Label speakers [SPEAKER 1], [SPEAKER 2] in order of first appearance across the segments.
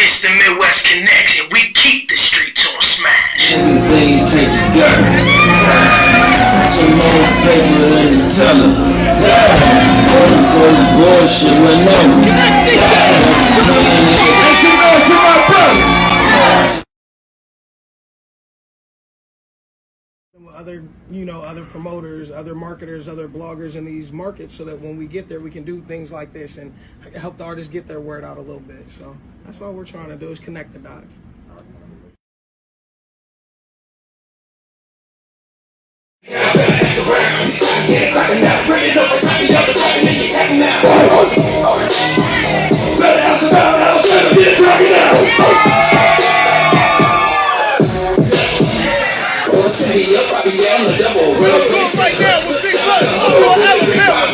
[SPEAKER 1] It's the Midwest Connectz, and we keep the streets on smash.
[SPEAKER 2] Things take you good. Some more paper than the teller. Going for the bullshit whenever. Make some noise for my brother.
[SPEAKER 3] Other promoters, other marketers, other bloggers in these markets, so that when we get there, we can do things like this and help the artists get their word out a little bit. So that's all we're trying to do, is connect the dots.
[SPEAKER 4] Right now with Big Brother, Alabama.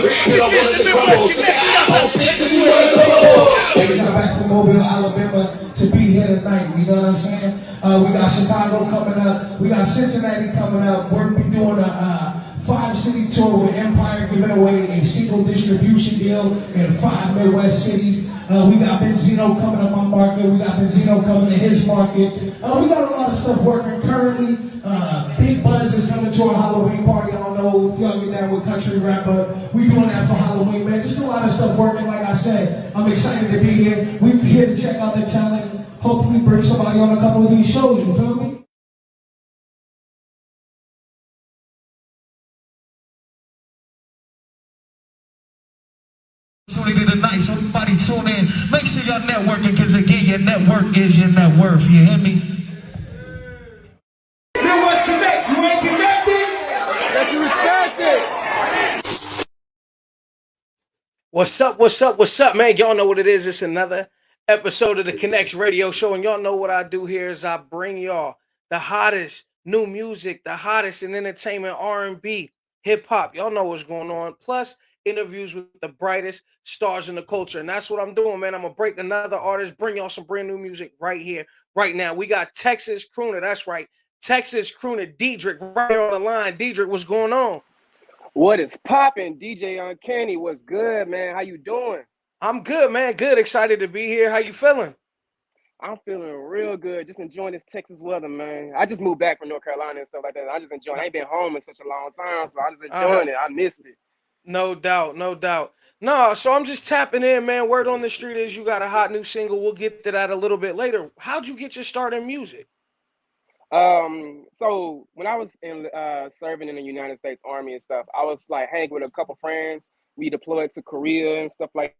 [SPEAKER 4] This is the Midwest Connectz.
[SPEAKER 5] They come back from Mobile, Alabama to be here tonight. You know what I'm saying? We got Chicago coming up. We got Cincinnati coming up. We're doing a 5-city tour with Empire, giving away a single distribution deal in 5 Midwest cities. We got Benzino coming to my market. We got Benzino coming to his market. We got a lot of stuff working currently. Big Buzz is coming to our Halloween party. I don't know if y'all get down with country rap, but we doing that for Halloween, man. Just a lot of stuff working. Like I said, I'm excited to be here. We're here to check out the talent. Hopefully bring somebody on a couple of these shows. You feel me? Tonight, so everybody tune in. Make sure y'all networking, because again, your network is your net worth. You hear me? Midwest Connectz, you ain't connected? That you respect it.
[SPEAKER 3] What's up, man? Y'all know what it is. It's another episode of the Connectz Radio Show, and y'all know what I do here is I bring y'all the hottest new music, the hottest in entertainment, R&B, hip hop. Y'all know what's going on. Plus, interviews with the brightest stars in the culture. And that's what I'm doing, man. I'm going to break another artist, bring y'all some brand new music right here, right now. We got Texas crooner. That's right. Texas crooner Deadrick right here on the line. Deadrick, what's going on?
[SPEAKER 6] What is poppin'? DJ Uncanny, what's good, man? How you doing?
[SPEAKER 3] I'm good, man. Good. Excited to be here. How you feeling?
[SPEAKER 6] I'm feeling real good. Just enjoying this Texas weather, man. I just moved back from North Carolina and stuff like that. I just enjoying it. I ain't been home in such a long time, so I just enjoying it. I missed it.
[SPEAKER 3] No doubt, no doubt. No, so I'm just tapping in, man. Word on the street is you got a hot new single. We'll get to that a little bit later. How'd you get your start in music?
[SPEAKER 6] So when I was in serving in the United States Army and stuff, I was like hanging with a couple friends. We deployed to Korea and stuff like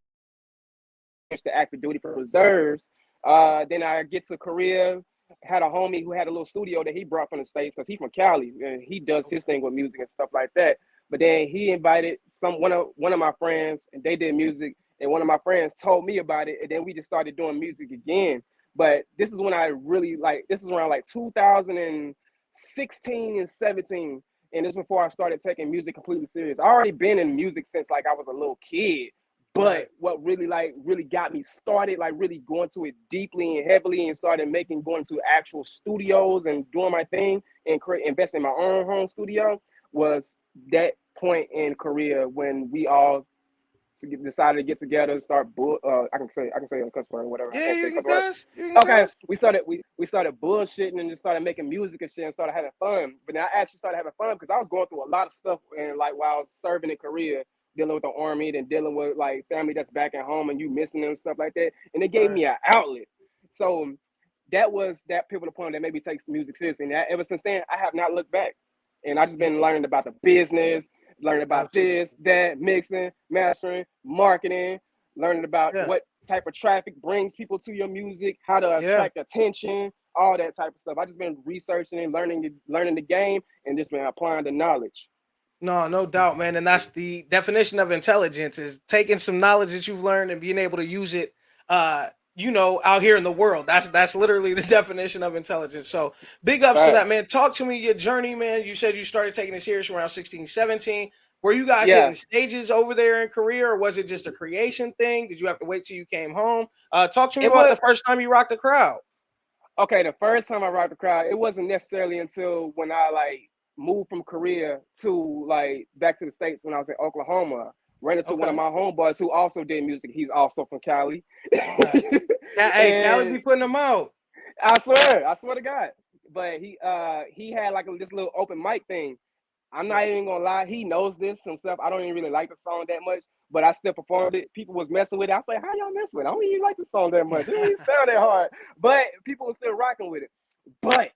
[SPEAKER 6] that, to active duty for reserves. Then I get to Korea, had a homie who had a little studio that he brought from the States because he's from Cali and he does his thing with music and stuff like that. But then he invited one of my friends, and they did music. And one of my friends told me about it, and then we just started doing music again. But this is when I really this is around like 2016 and 17, and this is before I started taking music completely serious. I already been in music since like I was a little kid, but what really got me started, like really going to it deeply and heavily, and started going to actual studios and doing my thing and investing in my own home studio, was that point in Korea when we all decided to get together and start I can say a cuss word or whatever.
[SPEAKER 3] Yeah, you can cuss.
[SPEAKER 6] Okay, we started bullshitting and just started making music and shit and started having fun. But then I actually started having fun because I was going through a lot of stuff, and like while I was serving in Korea, dealing with the army and dealing with like family that's back at home and you missing them and stuff like that. And it gave me an outlet. So that was that pivotal point that made me take music seriously. And ever since then, I have not looked back. And I just been learning about the business, learning about this, that, mixing, mastering, marketing, learning about what type of traffic brings people to your music, how to attract attention, all that type of stuff. I just been researching and learning the game, and just been applying the knowledge.
[SPEAKER 3] No doubt, man. And that's the definition of intelligence, is taking some knowledge that you've learned and being able to use it out here in the world. That's literally the definition of intelligence. So big ups to that, man. Talk to me your journey, man. You said you started taking it serious around 16, 17. Were you guys hitting stages over there in Korea, or was it just a creation thing? Did you have to wait till you came home? Talk to me about the first time you rocked the crowd.
[SPEAKER 6] Okay, the first time I rocked the crowd, it wasn't necessarily until when I moved from Korea to back to the States when I was in Oklahoma. ran into one of my homeboys who also did music. He's also from Cali.
[SPEAKER 3] Right. Hey, Cali be putting them out.
[SPEAKER 6] I swear to God. But he had like this little open mic thing. I'm not even gonna lie, he knows this himself. I don't even really like the song that much, but I still performed it. People was messing with it. I was like, how y'all mess with it? I don't even like the song that much. It don't even sound that hard. But people were still rocking with it. But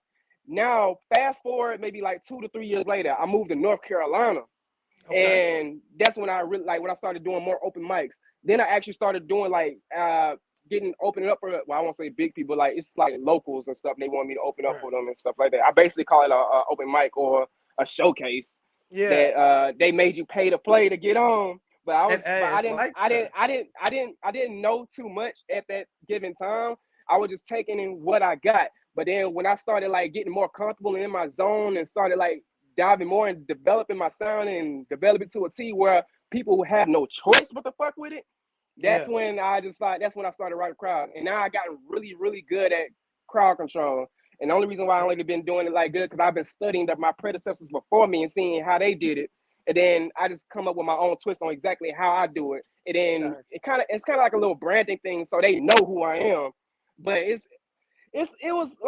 [SPEAKER 6] now, fast forward maybe like 2 to 3 years later, I moved to North Carolina. Okay. And that's when I really when I started doing more open mics. Then I actually started doing like opening up for, well, I won't say big people, like it's like locals and stuff. And they want me to open up for them and stuff like that. I basically call it a open mic or a showcase that they made you pay to play to get on. But I didn't know too much at that given time. I was just taking in what I got. But then when I started like getting more comfortable and in my zone and started like diving more and developing my sound and developing to a T where people would have no choice but to fuck with it. That's when I started writing crowd. And now I got really, really good at crowd control. And the only reason why I only been doing it like good because I've been studying my predecessors before me and seeing how they did it. And then I just come up with my own twist on exactly how I do it. And then it's kind of like a little branding thing so they know who I am. But it was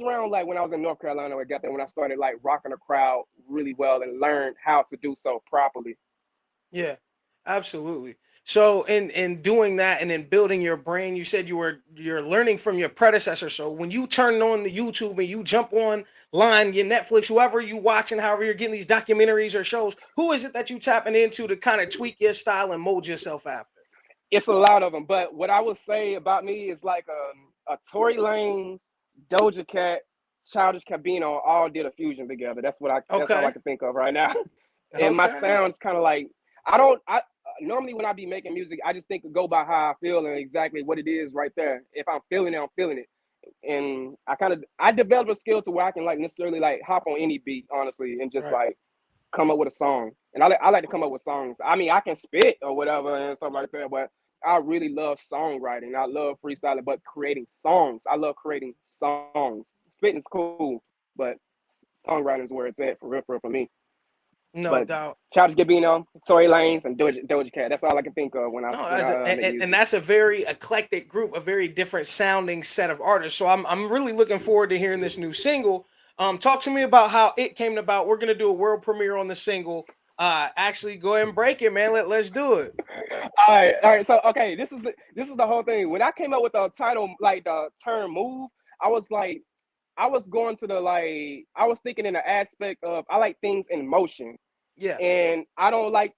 [SPEAKER 6] around like when I was in North Carolina when I started like rocking the crowd really well and learned how to do so properly.
[SPEAKER 3] Yeah, absolutely. So in doing that and in building your brain, you said you're learning from your predecessor. So when you turn on the YouTube and you jump online, your Netflix, whoever you watching, however you're getting these documentaries or shows, who is it that you tapping into to kind of tweak your style and mold yourself after?
[SPEAKER 6] It's a lot of them, but what I would say about me is like a Tory Lanez, Doja Cat, Childish Gambino all did a fusion together. That's all I can think of right now. And my sound's kind of like normally when I be making music, I just go by how I feel and exactly what it is right there. If I'm feeling it, I'm feeling it. And I developed a skill to where I can like necessarily like hop on any beat, honestly, and just like come up with a song. And I like to come up with songs. I mean, I can spit or whatever and stuff like that, but I really love songwriting. I love freestyling, but creating songs. I love creating songs. Spitting is cool, but songwriting is where it's at for real for me.
[SPEAKER 3] No doubt.
[SPEAKER 6] Childish Gambino, Tory Lanez, and Doja Cat. That's all I can think of when I.
[SPEAKER 3] And that's a very eclectic group, a very different sounding set of artists. So I'm really looking forward to hearing this new single. Talk to me about how it came about. We're gonna do a world premiere on the single. Actually, go ahead and break it, man. Let's do it.
[SPEAKER 6] All right. So okay, this is the whole thing. When I came up with the title, like the term "move," I was going to I was thinking in the aspect of I like things in motion. Yeah. And I don't like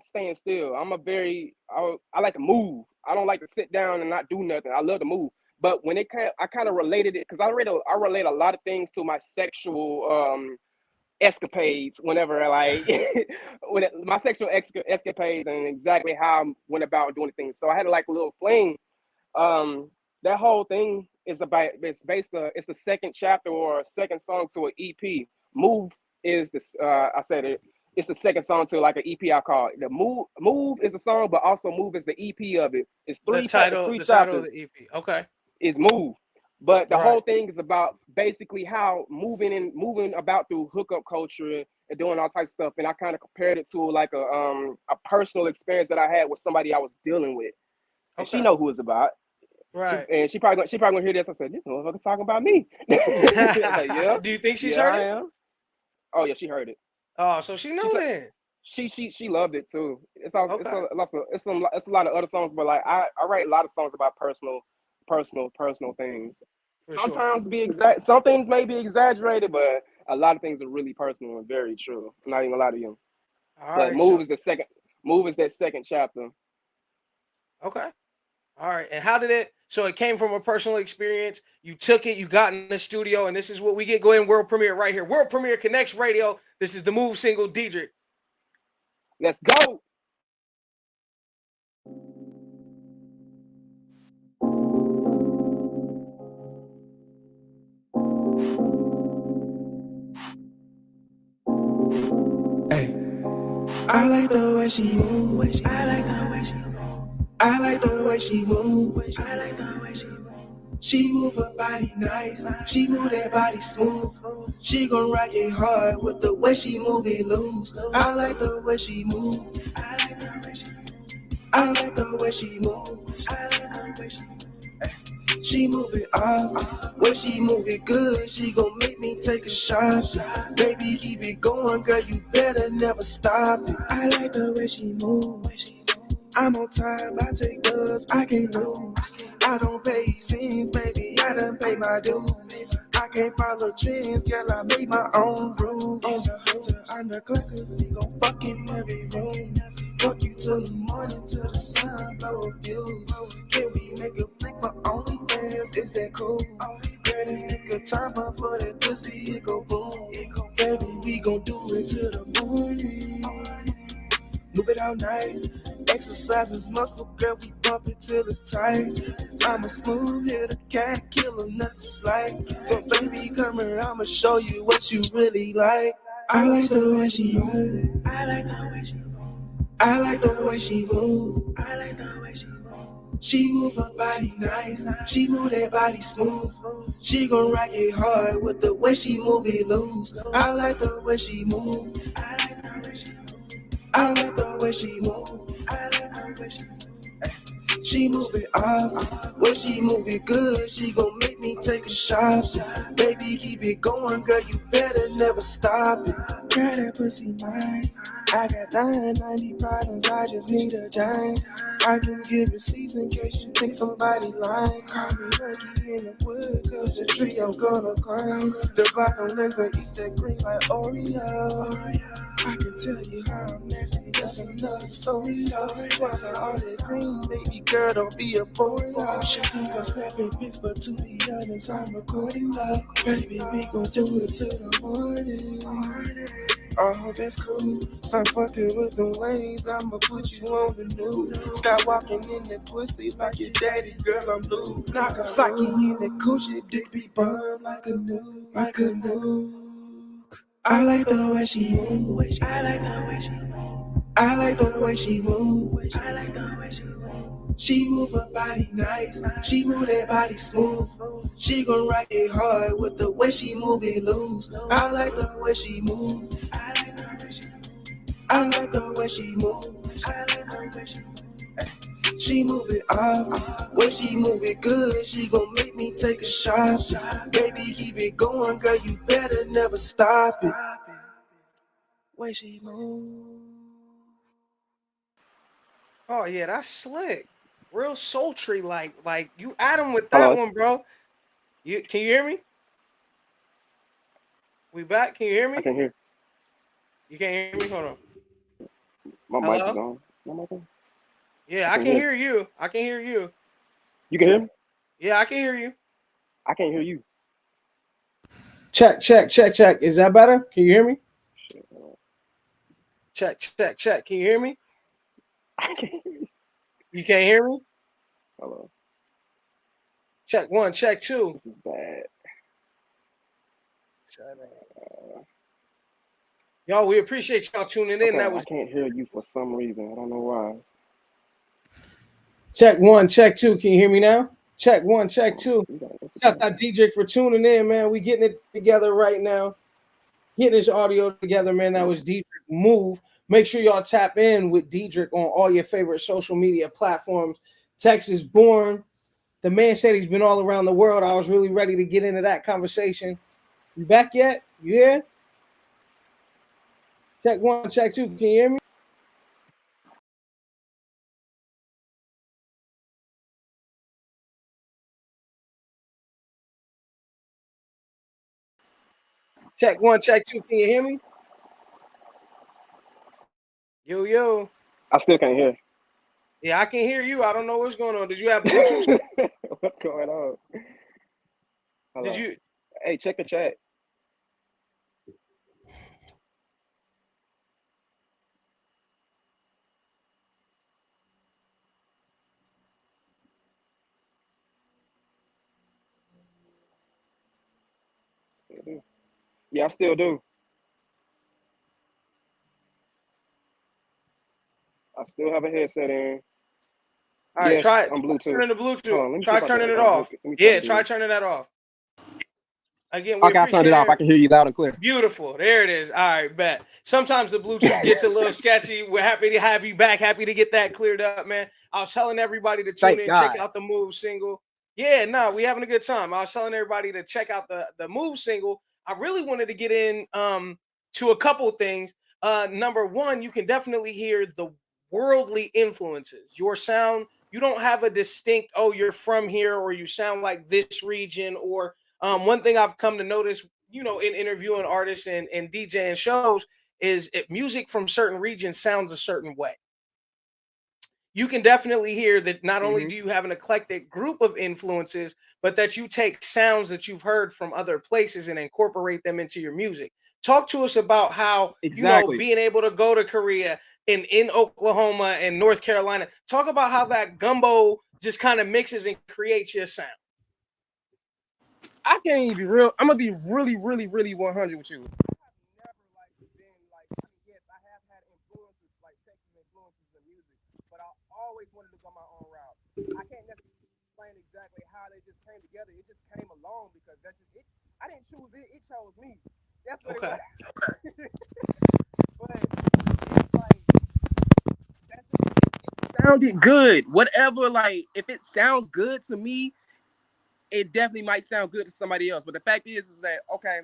[SPEAKER 6] staying still. I like to move. I don't like to sit down and not do nothing. I love to move. But when I kind of related it because I relate a lot of things to my sexual escapades whenever my sexual escapades and exactly how I went about doing things. So I had like a little fling. That whole thing it's the second chapter or second song to an EP. Move is it's the second song to like an EP I call it. The Move is a song, but also Move is the EP of it. It's three chapters.
[SPEAKER 3] The title of the EP. Okay.
[SPEAKER 6] Is Move. But the whole thing is about basically how moving about through hookup culture and doing all types of stuff. And I kind of compared it to like a personal experience that I had with somebody I was dealing with. And she know who it's about.
[SPEAKER 3] Right.
[SPEAKER 6] And she probably gonna hear this. I said, this motherfucker's talking about me. Like, yeah.
[SPEAKER 3] Do you think she's heard it?
[SPEAKER 6] I am. Oh yeah, she heard it.
[SPEAKER 3] Oh, so she knows it.
[SPEAKER 6] She loved it too. It's a lot of other songs, but like I write a lot of songs about personal things. Sometimes some things may be exaggerated, but a lot of things are really personal and very true. I'm not even gonna lie to you. But Move is that second chapter.
[SPEAKER 3] Okay. All right. And how did it? So it came from a personal experience. You took it, you got in the studio, and this is what we get. Go ahead and world premiere right here. World premiere Connectz Radio. This is the Move single, Deadrick.
[SPEAKER 6] Let's go.
[SPEAKER 7] Hey, I like the way she move. I like the way she move. I like the way she move. I like the way she move. She move her body nice. She move that body smooth. She gon' rock it hard with the way she move it loose. I like the way she move. I like the way she I like the way she move. She move it off, when she move it good, she gon' make me take a shot. Baby, keep it going, girl, you better never stop it. I like the way she move. I'm on time, I take dubs, I can't lose. I don't pay sins, baby, I done pay my dues. I can't follow trends, girl, I make my own rules. I'm the clackers, we gon' fuck in every room. Fuck you till the morning, till the sun blow a fuse. Can we make a flick for OnlyFans? Is that cool? Girl, this nigga time up for that pussy, it go boom. Baby, we gon' do it till the morning. Move it all night. Exercise is muscle, girl, we bump it till it's tight. I'm a smooth hitter, cat killer, nothing slight. So baby, come here, I'ma show you what you really like. I like the way she move. I like the way she move. I like the way she move. I like the way she move. She move her body nice. She move that body smooth. She gon' rock it hard with the way she move it loose. I like the way she move. I like the way she move. I like the way she move. I like the way she move. She move it off, when she move it good, she gon' make me take a shot. Baby, keep it going, girl, you better never stop it. Girl, that pussy mine. I got 990 problems, I just need a dime. I can give receipts in case you think somebody lying. Call me lucky in the wood, cause the tree I'm gonna climb. The block on legs and eat that green like Oreo. I can tell you how I'm nasty, that's another story. Why's all that green, baby girl, don't be a boy. She think I'm snapping pics, but to be honest, I'm recording love. Baby, we gon' do it till the morning. Oh, that's cool. Start fucking with them lanes, I'ma put you on the news. Start walking in that pussy like your daddy, girl, I'm blue. Nagasaki in that coochie, dick be bummed like a nuke, like a nuke. I like the way she move. I like the way she move. I like the way she move. I like the way she move. She move her body nice. She move that body smooth. She gon' rock it hard with the way she move it loose. I like the way she move. I like the way she move. I like the way she move. I like the way she move. She move it off, when she move it good, she gon' make me take a shot. Baby, keep it going, girl, you better never stop it. Way she move.
[SPEAKER 3] Oh yeah, that's slick. Real sultry, like you at him with that one, bro. Can you hear me? We back? Can you hear me?
[SPEAKER 6] I can hear.
[SPEAKER 3] You can't hear me? Hold on.
[SPEAKER 6] My
[SPEAKER 3] Hello?
[SPEAKER 6] mic is on. My mic on?
[SPEAKER 3] Yeah, I can hear you. I can hear you.
[SPEAKER 6] You can hear me?
[SPEAKER 3] Yeah, I can hear you.
[SPEAKER 6] I can't hear you.
[SPEAKER 3] Check. Is that better? Can you hear me? Check. Can you hear me?
[SPEAKER 6] I can't hear you.
[SPEAKER 3] You can't hear me?
[SPEAKER 6] Hello.
[SPEAKER 3] Check 1, check 2.
[SPEAKER 6] This is bad.
[SPEAKER 3] Y'all, we appreciate y'all tuning in.
[SPEAKER 6] Okay,
[SPEAKER 3] That was
[SPEAKER 6] I can't hear you for some reason. I don't know why.
[SPEAKER 3] check 1, check 2. Can you hear me now? Check 1, check 2. Shout out Deadrick for tuning in, man. We getting it together right now. Getting this audio together, man. That was Deadrick Move. Make sure y'all tap in with Deadrick on all your favorite social media platforms. Texas born. The man said he's been all around the world. I was really ready to get into that conversation. You back yet? You here? Check 1, check 2. Can you hear me? Check 1, check 2. Can you hear me? Yo.
[SPEAKER 6] I still can't hear.
[SPEAKER 3] Yeah, I can hear you. I don't know what's going on. Did you have Bluetooth?
[SPEAKER 6] What's going on? Hello.
[SPEAKER 3] Did you?
[SPEAKER 6] Hey, check the chat. Yeah, I still do. I still have a headset in.
[SPEAKER 3] All right,
[SPEAKER 6] Yes,
[SPEAKER 3] try
[SPEAKER 6] on Bluetooth.
[SPEAKER 3] turning the
[SPEAKER 6] Hold on,
[SPEAKER 3] Bluetooth.
[SPEAKER 6] let me see
[SPEAKER 3] Try
[SPEAKER 6] if I can
[SPEAKER 3] turning it off.
[SPEAKER 6] let me
[SPEAKER 3] Yeah,
[SPEAKER 6] to
[SPEAKER 3] try
[SPEAKER 6] do it.
[SPEAKER 3] turning that off. Again, we
[SPEAKER 6] Okay, I turned
[SPEAKER 3] appreciate
[SPEAKER 6] it off. I
[SPEAKER 3] it.
[SPEAKER 6] can hear you loud and clear.
[SPEAKER 3] Beautiful. There it is. All right, bet. Sometimes the Bluetooth gets a little sketchy. We're happy to have you back. Happy to get that cleared up, man. I was telling everybody to tune
[SPEAKER 6] Thank
[SPEAKER 3] in, check
[SPEAKER 6] God.
[SPEAKER 3] out the Move single. Yeah, no, we having a good time. I was telling everybody to check out the Move single. I really wanted to get in to a couple things. Number one, you can definitely hear the worldly influences. Your sound, you don't have a distinct, oh, you're from here, or you sound like this region, or one thing I've come to notice, in interviewing artists and DJing shows, is music from certain regions sounds a certain way. You can definitely hear that not only
[SPEAKER 6] Hmm.
[SPEAKER 3] do you have an eclectic group of influences, but that you take sounds that you've heard from other places and incorporate them into your music. Talk to us about how,
[SPEAKER 6] Exactly.
[SPEAKER 3] being able to go to Korea and in Oklahoma and North Carolina, talk about how that gumbo just kind of mixes and creates your sound.
[SPEAKER 6] I can't even be real. I'm gonna be really, really, really 100 with you. Never like been like. I mean, yes, I have had influences like Texas influences in music, but I always wanted to go my own route. I can't necessarily explain exactly how they just came together. It just came along because that's just it. I didn't choose it; it chose me. That's what it
[SPEAKER 3] Okay.
[SPEAKER 6] was. But it's like that's just it sounded good. Whatever, like if it sounds good to me, it definitely might sound good to somebody else. But the fact is that okay,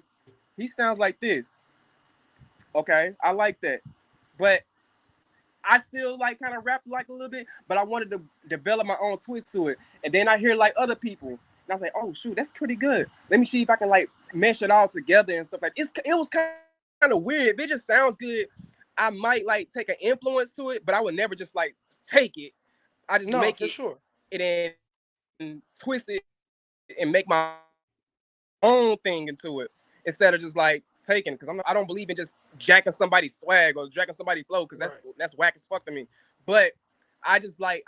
[SPEAKER 6] he sounds like this. Okay, I like that. But I still like kind of rap like a little bit, but I wanted to develop my own twist to it. And then I hear like other people, and I was like, oh shoot, that's pretty good. Let me see if I can like mesh it all together and stuff like it was kind of weird. If it just sounds good, I might like take an influence to it, but I would never just like take it. I just
[SPEAKER 3] No,
[SPEAKER 6] make
[SPEAKER 3] for sure.
[SPEAKER 6] it and twist it and make my own thing into it instead of just like taking because I don't believe in just jacking somebody's swag or jacking somebody's flow because
[SPEAKER 3] Right.
[SPEAKER 6] that's whack as fuck to me. But I just like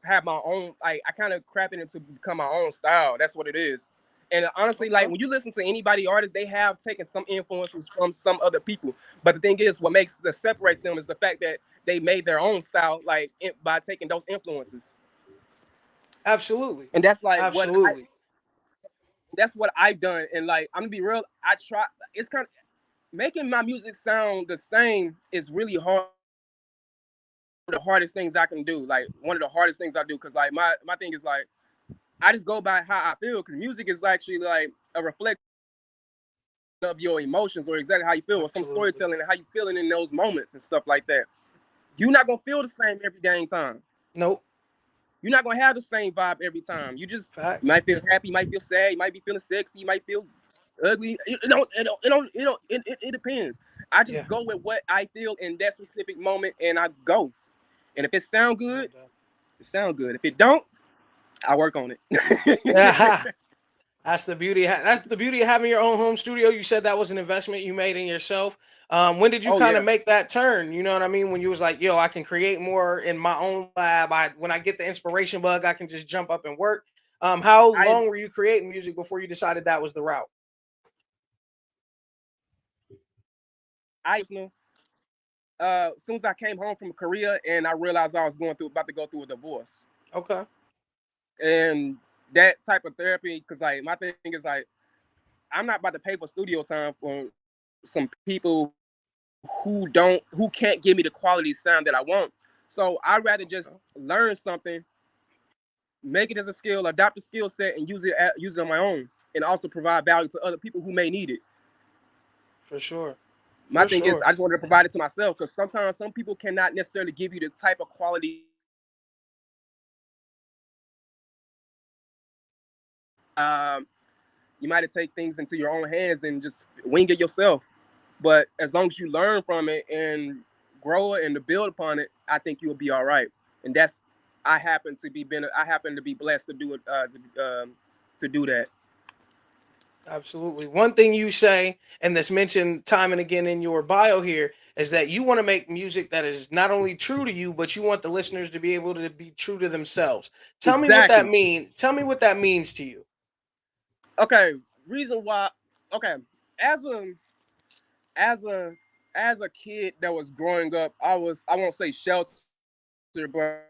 [SPEAKER 6] have my own like I kind of crap it into become my own style. That's what it is. And honestly, like
[SPEAKER 3] Okay.
[SPEAKER 6] when you listen to anybody artist, they have taken some influences from some other people. But the thing is, what makes that separates them is the fact that they made their own style, like by taking those influences.
[SPEAKER 3] Absolutely.
[SPEAKER 6] And
[SPEAKER 3] Absolutely.
[SPEAKER 6] that's what I've done. And like I'm gonna be real, I try. It's kind of making my music sound the same is really hard. The hardest things I can do, like one of the hardest things I do, because like my thing is like I just go by how I feel, because music is actually like a reflection of your emotions or exactly how you feel, or some
[SPEAKER 3] Absolutely.
[SPEAKER 6] storytelling and how you feeling in those moments and stuff like that. You're not gonna feel the same every dang time.
[SPEAKER 3] Nope.
[SPEAKER 6] You're not gonna have the same vibe every time. You
[SPEAKER 3] Facts.
[SPEAKER 6] might feel happy, you might feel sad, you might be feeling sexy, you might feel ugly. It depends. I just
[SPEAKER 3] Yeah.
[SPEAKER 6] go with what I feel in that specific moment, and I go. And if it sound
[SPEAKER 3] No
[SPEAKER 6] good,
[SPEAKER 3] doubt.
[SPEAKER 6] it sound good. If it don't, I work on
[SPEAKER 3] Yeah.
[SPEAKER 6] it.
[SPEAKER 3] That's the beauty. That's the beauty of having your own home studio. You said that was an investment you made in yourself. When did you
[SPEAKER 6] Oh
[SPEAKER 3] kind of
[SPEAKER 6] yeah,
[SPEAKER 3] make that turn? You know what I mean? When you was like, "Yo, I can create more in my own lab. When I get the inspiration bug, I can just jump up and work." How
[SPEAKER 6] I
[SPEAKER 3] long were you creating music before you decided that was the route?
[SPEAKER 6] personal. As soon as I came home from Korea and I realized I was about to go through a divorce,
[SPEAKER 3] Okay.
[SPEAKER 6] and that type of therapy, because like my thing is like I'm not about to pay for studio time for some people who can't give me the quality sound that I want. So I'd rather
[SPEAKER 3] Okay.
[SPEAKER 6] just learn something, make it as a skill, adopt a skill set, and use it on my own, and also provide value to other people who may need it.
[SPEAKER 3] For sure.
[SPEAKER 6] My
[SPEAKER 3] For
[SPEAKER 6] thing is,
[SPEAKER 3] sure.
[SPEAKER 6] I just wanted to provide it to myself because sometimes some people cannot necessarily give you the type of quality. Um, you might have take things into your own hands and just wing it yourself. But as long as you learn from it and grow it and to build upon it, I think you'll be all right. And that's I happen to be blessed to do it to do that.
[SPEAKER 3] Absolutely. One thing you say, and that's mentioned time and again in your bio here, is that you want to make music that is not only true to you, but you want the listeners to be able to be true to themselves.
[SPEAKER 6] Exactly.
[SPEAKER 3] Tell me what that means to you.
[SPEAKER 6] Okay. Reason why. Okay. As a as a as a kid that was growing up, I won't say sheltered, but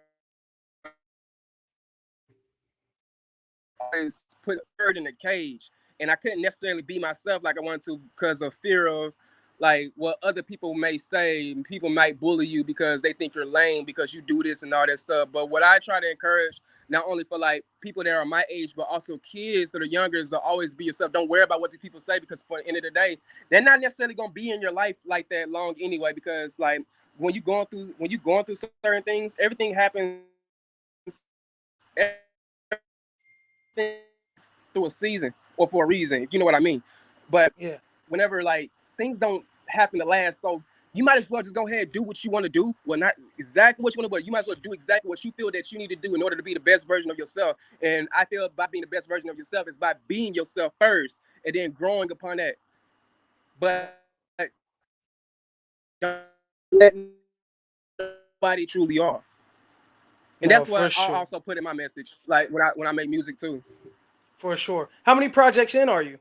[SPEAKER 6] always put a bird in a cage. and I couldn't necessarily be myself like I wanted to because of fear of like what other people may say. People might bully you because they think you're lame because you do this and all that stuff. But what I try to encourage, not only for like people that are my age, but also kids that are younger, is to always be yourself. Don't worry about what these people say, because for the end of the day, they're not necessarily gonna be in your life like that long anyway. Because like when you're going through certain things, everything happens through a season or for a reason, if you know what I mean. But
[SPEAKER 3] Yeah.
[SPEAKER 6] whenever like things don't happen to last, so you might as well just go ahead and do what you want to do. Well, not exactly what you want to, but you might as well do exactly what you feel that you need to do in order to be the best version of yourself. And I feel by being the best version of yourself is by being yourself first and then growing upon that. But don't let nobody truly are. And
[SPEAKER 3] No,
[SPEAKER 6] that's
[SPEAKER 3] for
[SPEAKER 6] what I
[SPEAKER 3] sure.
[SPEAKER 6] also put in my message, like when I make music too.
[SPEAKER 3] For sure. How many projects in are you?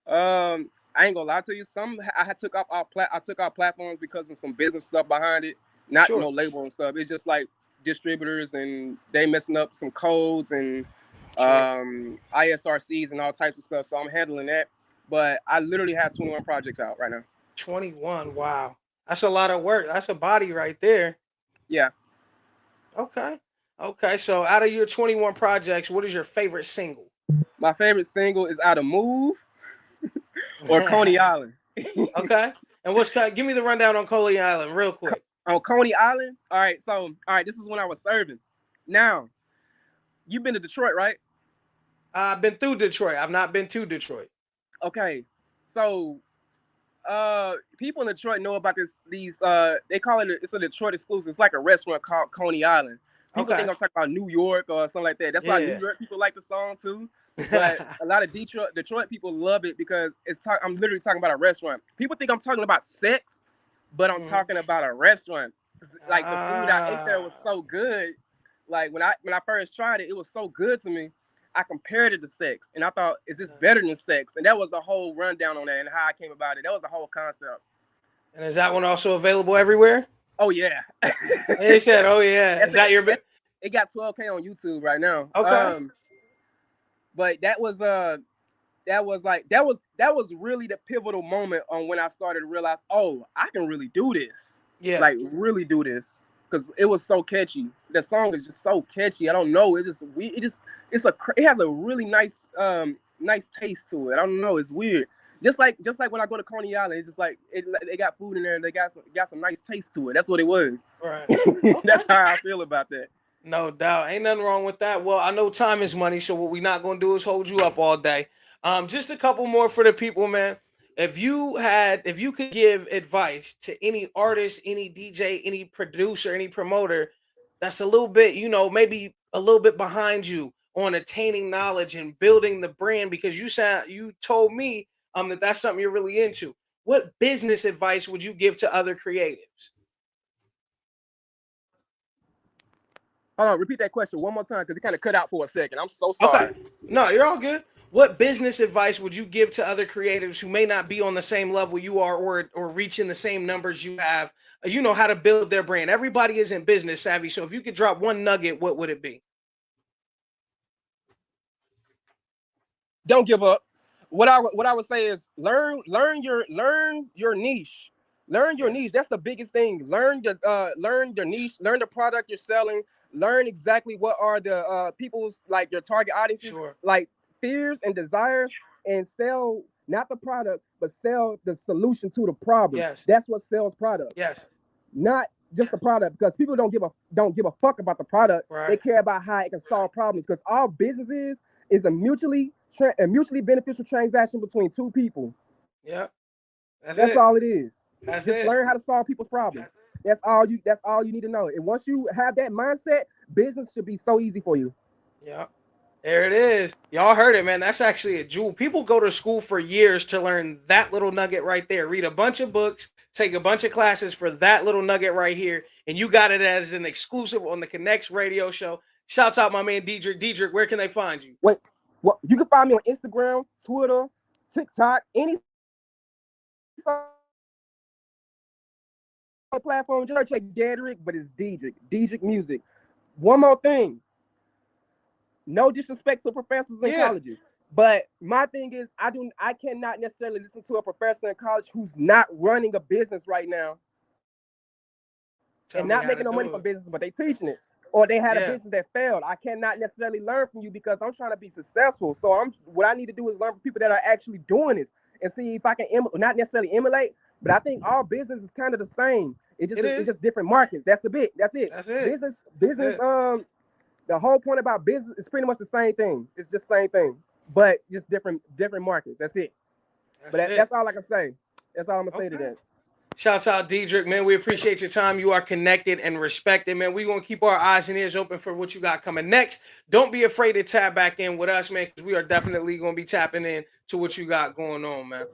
[SPEAKER 6] I ain't gonna lie to you. Some I took off platforms because of some business stuff behind it. Not
[SPEAKER 3] Sure.
[SPEAKER 6] no label and stuff. It's just like distributors and they messing up some codes and
[SPEAKER 3] Sure.
[SPEAKER 6] ISRCs and all types of stuff. So I'm handling that. But I literally have 21 projects out right now.
[SPEAKER 3] 21. Wow. That's a lot of work. That's a body right there.
[SPEAKER 6] Yeah.
[SPEAKER 3] Okay. Okay. So out of your 21 projects, what is your favorite single?
[SPEAKER 6] My favorite single is Out of Move or Coney Island.
[SPEAKER 3] Okay. And give me the rundown on Coney Island real quick.
[SPEAKER 6] On Coney Island? All right, this is when I was serving. Now, you've been to Detroit, right?
[SPEAKER 3] I've been through Detroit. I've not been to Detroit.
[SPEAKER 6] Okay. So people in Detroit know about these they call it's a Detroit exclusive. It's like a restaurant called Coney Island. People think I'm talking about New York or something like that. That's why New York people like the song too. But a lot of Detroit people love it because I'm literally talking about a restaurant. People think I'm talking about sex, but I'm talking about a restaurant. Like the food I ate there was so good. Like when I first tried it, it was so good to me. I compared it to sex, and I thought, is this better than sex? And that was the whole rundown on that and how I came about it. That was the whole concept.
[SPEAKER 3] And is that one also available everywhere?
[SPEAKER 6] Oh yeah.
[SPEAKER 3] They said, "Oh yeah." Is that your?
[SPEAKER 6] It got 12K on YouTube right now.
[SPEAKER 3] Okay.
[SPEAKER 6] But that was really the pivotal moment on when I started to realize, oh, I can really do this.
[SPEAKER 3] Yeah.
[SPEAKER 6] Like really do this. Because it was so catchy. The song is just so catchy. I don't know. It has a really nice taste to it. I don't know. It's weird. Just like when I go to Coney Island, it's just like they got food in there and they got some nice taste to it. That's what it was.
[SPEAKER 3] Right. Okay.
[SPEAKER 6] That's how I feel about that.
[SPEAKER 3] No doubt. Ain't nothing wrong with that. Well, I know time is money, so what we're not gonna do is hold you up all day. Just a couple more for the people, man. If you could give advice to any artist, any DJ, any producer, any promoter that's a little bit, maybe a little bit behind you on attaining knowledge and building the brand, because you told me that's something you're really into. What business advice would you give to other creatives?
[SPEAKER 6] Hold on, repeat that question one more time because it kind of cut out for a second. I'm so sorry.
[SPEAKER 3] Okay. No, you're all good. What business advice would you give to other creatives who may not be on the same level you are or reaching the same numbers you have? You know how to build their brand. Everybody isn't business savvy. So if you could drop one nugget, what would it be?
[SPEAKER 6] Don't give up. What I would say is learn your niche. Learn your niche. That's the biggest thing. Learn your niche. Learn the product you're selling. Learn exactly what are the people's, like, your target audiences, like fears and desires, and sell not the product, but sell the solution to the problem.
[SPEAKER 3] Yes.
[SPEAKER 6] That's what sells product.
[SPEAKER 3] Yes.
[SPEAKER 6] Not just the product, because people don't give a fuck about the product.
[SPEAKER 3] Right.
[SPEAKER 6] They care about how it can solve problems, because all business is a mutually beneficial transaction between two people.
[SPEAKER 3] Yeah.
[SPEAKER 6] That's all it is.
[SPEAKER 3] That's
[SPEAKER 6] just
[SPEAKER 3] it.
[SPEAKER 6] Learn how to solve people's problems. That's all you need to know. And once you have that mindset, business should be so easy for you.
[SPEAKER 3] Yeah. There it is. Y'all heard it, man. That's actually a jewel. People go to school for years to learn that little nugget right there. Read a bunch of books, take a bunch of classes for that little nugget right here. And you got it as an exclusive on the Connectz radio show. Shouts out my man Deadrick. Deadrick, where can they find you?
[SPEAKER 6] Wait, well, you can find me on Instagram, Twitter, TikTok, any platform. Just check Deadrick, but it's Deadrick Music. One more thing. No disrespect to professors and colleges. But my thing is, I cannot necessarily listen to a professor in college who's not running a business right now
[SPEAKER 3] Tell
[SPEAKER 6] and
[SPEAKER 3] me
[SPEAKER 6] not
[SPEAKER 3] how to
[SPEAKER 6] making no money
[SPEAKER 3] do
[SPEAKER 6] from
[SPEAKER 3] it.
[SPEAKER 6] business, but they teaching it. Or they had a
[SPEAKER 3] Yeah.
[SPEAKER 6] business that failed. I cannot necessarily learn from you because I'm trying to be successful. So what I need to do is learn from people that are actually doing this and see if I can not necessarily emulate, but I think all business is kind of the same. It's
[SPEAKER 3] is.
[SPEAKER 6] just different markets. That's a bit. That's it.
[SPEAKER 3] That's it.
[SPEAKER 6] Business.
[SPEAKER 3] That's it.
[SPEAKER 6] The whole point about business is pretty much the same thing. It's just the same thing, but just different markets. That's it. That's all I can say. That's all I'm gonna say to that.
[SPEAKER 3] Shouts out Deadrick, man. We appreciate your time. You are connected and respected, man. We're going to keep our eyes and ears open for what you got coming next. Don't be afraid to tap back in with us, man, because we are definitely going to be tapping in to what you got going on, man.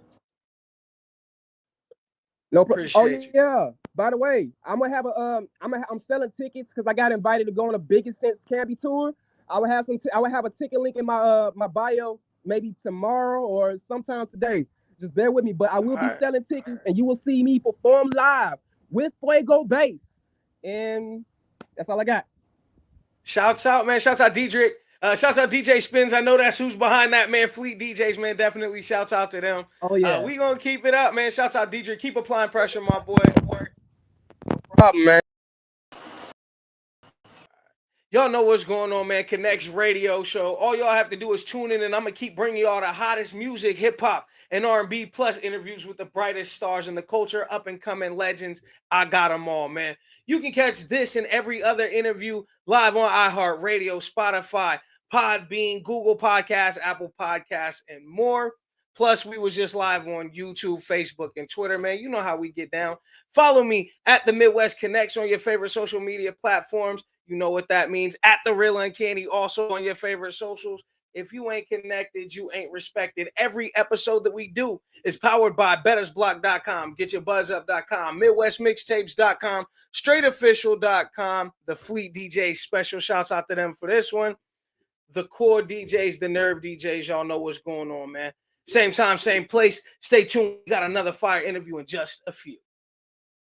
[SPEAKER 6] No problem. Oh
[SPEAKER 3] Appreciate you.
[SPEAKER 6] yeah. By the way, I'm gonna have I'm selling tickets because I got invited to go on a Biggest Sense Canby tour. I will have a ticket link in my bio maybe tomorrow or sometime today. Just bear with me, but I will be selling tickets and you will see me perform live with Fuego Bass. And that's all I got.
[SPEAKER 3] Shouts out, man. Shouts out Deadrick. Shouts out DJ Spins. I know that's who's behind that, man. Fleet DJs, man. Definitely shouts out to them.
[SPEAKER 6] Oh yeah.
[SPEAKER 3] We gonna keep it up, man. Shouts out Deadrick. Keep applying pressure, my boy.
[SPEAKER 6] No problem, man.
[SPEAKER 3] Y'all know what's going on, man. Connectz Radio Show. All y'all have to do is tune in, and I'm gonna keep bringing y'all the hottest music, hip hop, and R&B, plus interviews with the brightest stars in the culture, up and coming legends. I got them all, man. You can catch this and every other interview live on iHeartRadio, Spotify, Podbean, Google Podcasts, Apple Podcasts, and more. Plus, we was just live on YouTube, Facebook, and Twitter, man. You know how we get down. Follow me at the Midwest Connectz on your favorite social media platforms. You know what that means. At the Real Uncanny, also on your favorite socials. If you ain't connected, you ain't respected. Every episode that we do is powered by bettersblock.com, getyourbuzzup.com, midwestmixtapes.com, straightofficial.com, the Fleet DJ special. Shouts out to them for this one. The core DJs, the nerve DJs, y'all know what's going on, man. Same time, same place. Stay tuned. We got another fire interview in just a few.